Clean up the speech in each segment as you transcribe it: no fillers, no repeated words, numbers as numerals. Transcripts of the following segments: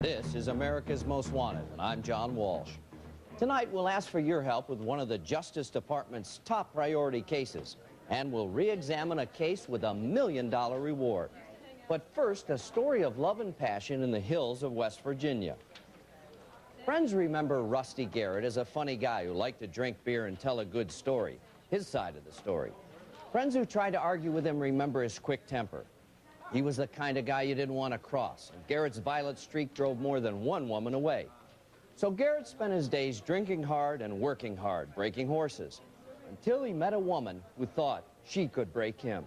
This is America's Most Wanted, and I'm John Walsh. Tonight, we'll ask for your help with one of the Justice Department's top priority cases, and we'll re-examine a case with $1 million reward. But first, a story of love and passion in the hills of West Virginia. Friends remember Rusty Garrett as a funny guy who liked to drink beer and tell a good story, his side of the story. Friends who tried to argue with him remember his quick temper. He was the kind of guy you didn't want to cross, and Garrett's violent streak drove more than one woman away. So Garrett spent his days drinking hard and working hard, breaking horses, until he met a woman who thought she could break him.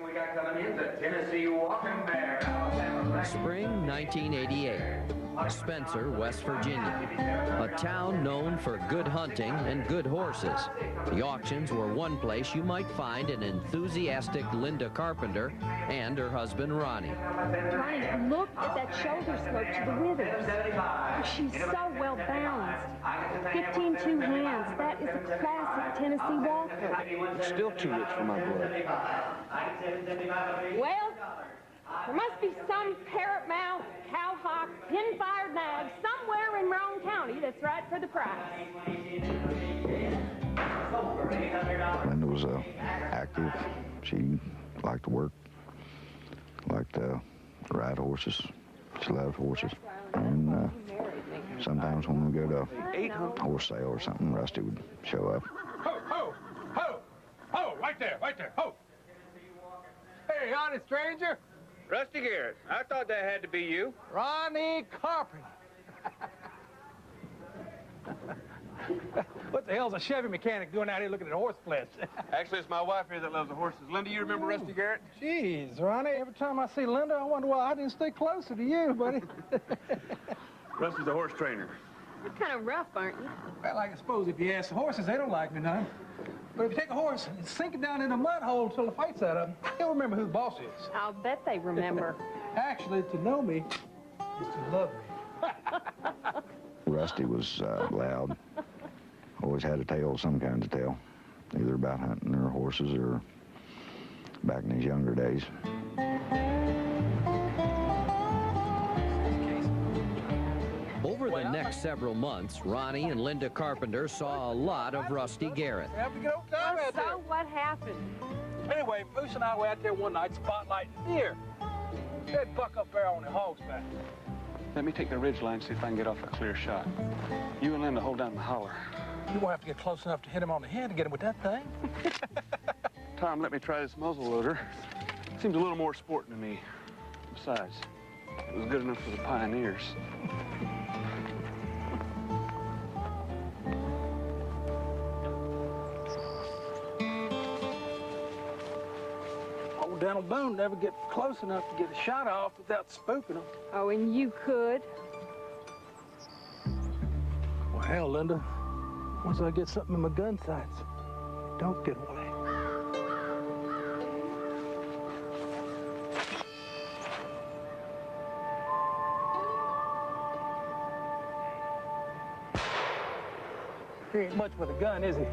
We got coming in the Tennessee Walking Bear. Spring 1988, Spencer, West Virginia, a town known for good hunting and good horses. The auctions were one place you might find an enthusiastic Linda Carpenter and her husband Ronnie. Ronnie, look at that shoulder slope to the withers. She's so well balanced. 15 two hands. That is a classic Tennessee walker. It's still too rich for my blood. Well, there must be some parrot-mouthed, cowhock, pin-fired nag somewhere in Roane County that's right for the price. Linda was active. She liked to work, liked to ride horses. She loved horses. And sometimes when we go to a horse sale or something, Rusty would show up. Ho, ho, ho, ho, right there, ho. Hey, honest stranger. Rusty Garrett, I thought that had to be you. Ronnie Carpenter. What the hell's a Chevy mechanic doing out here looking at horse flesh? Actually, it's my wife here that loves the horses. Linda, you remember Rusty Garrett? Jeez, Ronnie, every time I see Linda, I wonder why I didn't stay closer to you, buddy. Rusty's a horse trainer. You're kind of rough, aren't you? Well, I suppose if you ask the horses, they don't like me none. But if you take a horse and sink it down in a mud hole till the fight's out of him, he'll remember who the boss is. I'll bet they remember. Actually, to know me is to love me. Rusty was loud. Always had a tale of some kind to tell, either about hunting or horses or back in his younger days. Over the next several months, Ronnie and Linda Carpenter saw a lot of Rusty Garrett. We have to get old time out there. So what happened? Anyway, Moose and I were out there one night spotlighting deer. That buck up there on the hog's back. Let me take the ridge line, see if I can get off a clear shot. You and Linda hold down the holler. You won't have to get close enough to hit him on the head to get him with that thing. Tom, let me try this muzzle loader. Seems a little more sporting to me. Besides, it was good enough for the pioneers. Old Donald Boone never get close enough to get a shot off without spooking him. Oh, and you could. Well, hell, Linda, once I get something in my gun sights, don't get away. He ain't much with a gun, is he?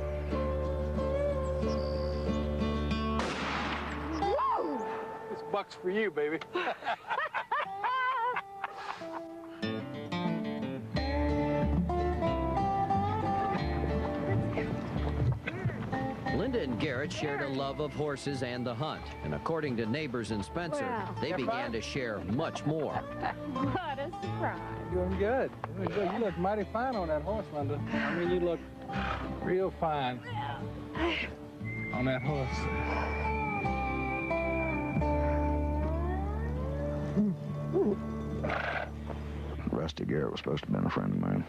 Whoa! This buck's for you, baby. Linda and Garrett shared a love of horses and the hunt, and according to neighbors in Spencer, Wow. they began to share much more. What a surprise. Doing good. Doing good. You look mighty fine on that horse, Linda. I mean, you look real fine on that horse. Rusty Garrett was supposed to have been a friend of mine.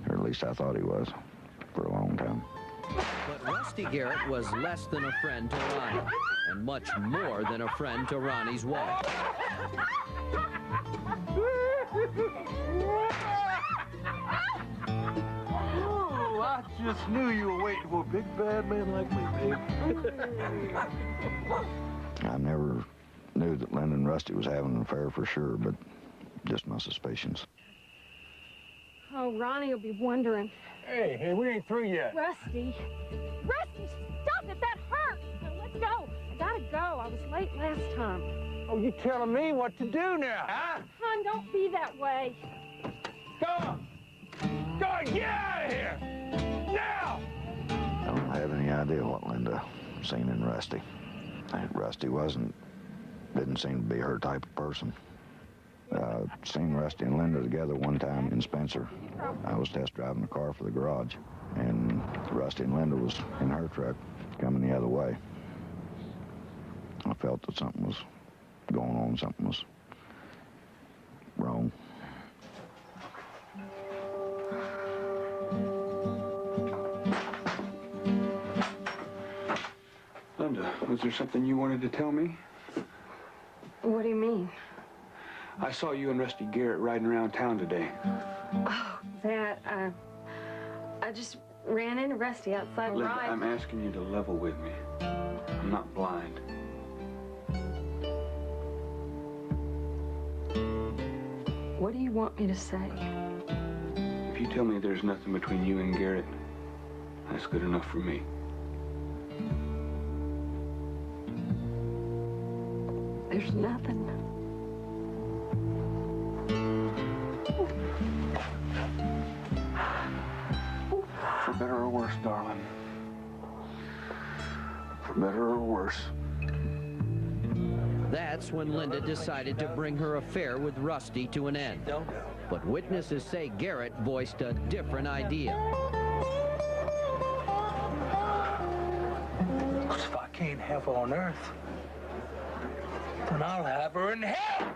Or at least I thought he was, for a long time. But Rusty Garrett was less than a friend to Ronnie, and much more than a friend to Ronnie's wife. Oh, I just knew you were waiting for a big bad man like me, babe. I never knew that Linda and Rusty was having an affair for sure, but just my suspicions. Oh, Ronnie will be wondering. Hey, we ain't through yet. Rusty, stop it! That hurts! Now, let's go. I gotta go. I was late last time. Oh, you telling me what to do now, huh? Hon, don't be that way. Go on! Go on, get out of here! Now! I don't have any idea what Linda seen in Rusty. Rusty didn't seem to be her type of person. Seen Rusty and Linda together one time in Spencer. I was test driving the car for the garage, and Rusty and Linda was in her truck coming the other way. I felt that something was going on, something was wrong. Linda, was there something you wanted to tell me? What do you mean? I saw you and Rusty Garrett riding around town today. Oh, that, I just ran into Rusty outside Linda, ride. I'm asking you to level with me. I'm not blind. What do you want me to say? If you tell me there's nothing between you and Garrett, that's good enough for me. There's nothing. For better or worse, darling. For better or worse. That's when Linda decided to bring her affair with Rusty to an end. But witnesses say Garrett voiced a different idea. If I can't have her on Earth, then I'll have her in hell!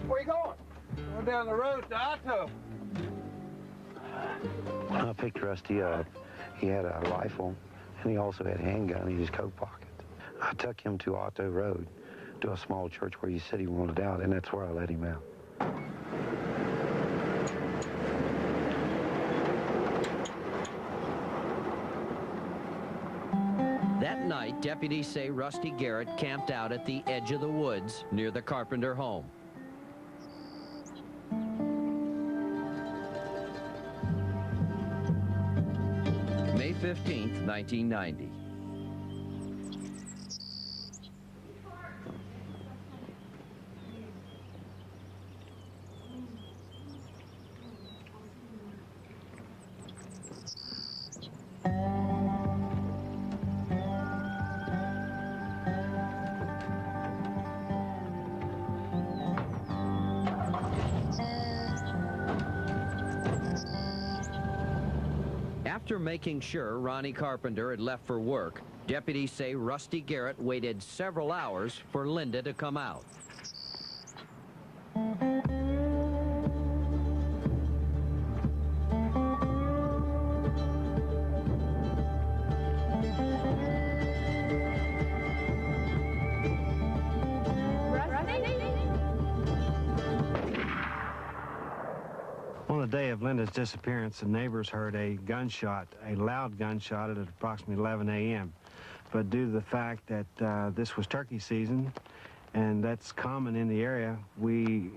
Where you going? Going down the road to Otto. I picked Rusty up. He had a rifle, and he also had a handgun in his coat pocket. I took him to Otto Road, to a small church where he said he wanted out, and that's where I let him out. That night, deputies say Rusty Garrett camped out at the edge of the woods near the Carpenter home. May 15th, 1990. After making sure Ronnie Carpenter had left for work, deputies say Rusty Garrett waited several hours for Linda to come out. On the day of Linda's disappearance, the neighbors heard a gunshot, a loud gunshot at approximately 11 a.m. But due to the fact that this was turkey season, and that's common in the area, we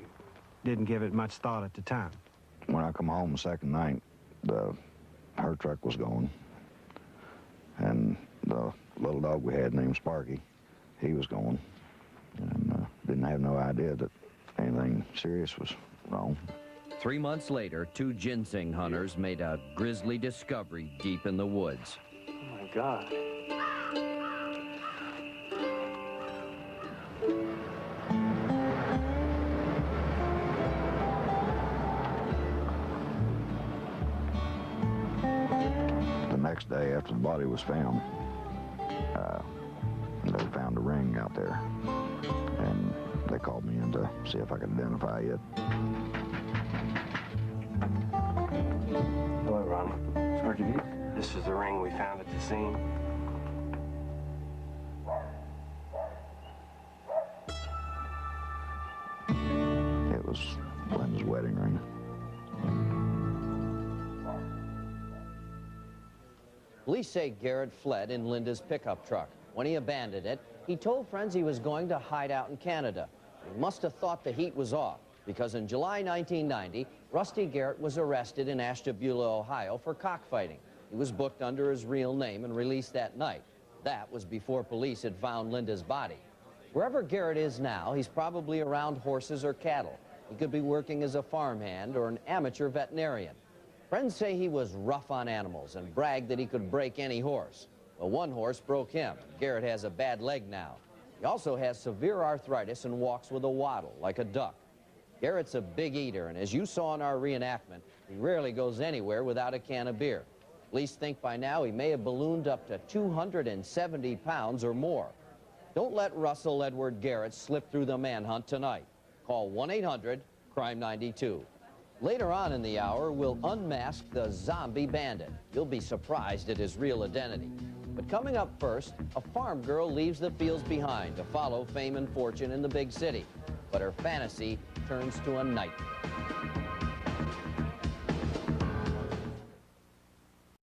didn't give it much thought at the time. When I come home the second night, her truck was gone, and the little dog we had named Sparky, he was gone, and didn't have no idea that anything serious was wrong. 3 months later, 2 ginseng hunters made a grisly discovery deep in the woods. Oh, my God. The next day after the body was found, they found a ring out there, and they called me in to see if I could identify it. Hello, Ronnie. Sergeant, this is the ring we found at the scene. It was Linda's wedding ring. Police say Garrett fled in Linda's pickup truck. When he abandoned it, he told friends he was going to hide out in Canada. He must have thought the heat was off, because in July 1990, Rusty Garrett was arrested in Ashtabula, Ohio for cockfighting. He was booked under his real name and released that night. That was before police had found Linda's body. Wherever Garrett is now, he's probably around horses or cattle. He could be working as a farmhand or an amateur veterinarian. Friends say he was rough on animals and bragged that he could break any horse. Well, one horse broke him. Garrett has a bad leg now. He also has severe arthritis and walks with a waddle, like a duck. Garrett's a big eater, and as you saw in our reenactment, he rarely goes anywhere without a can of beer. Police think by now he may have ballooned up to 270 pounds or more. Don't let Russell Edward Garrett slip through the manhunt tonight. Call 1-800-CRIME-92. Later on in the hour, we'll unmask the zombie bandit. You'll be surprised at his real identity. But coming up first, a farm girl leaves the fields behind to follow fame and fortune in the big city. But her fantasy turns to a nightmare.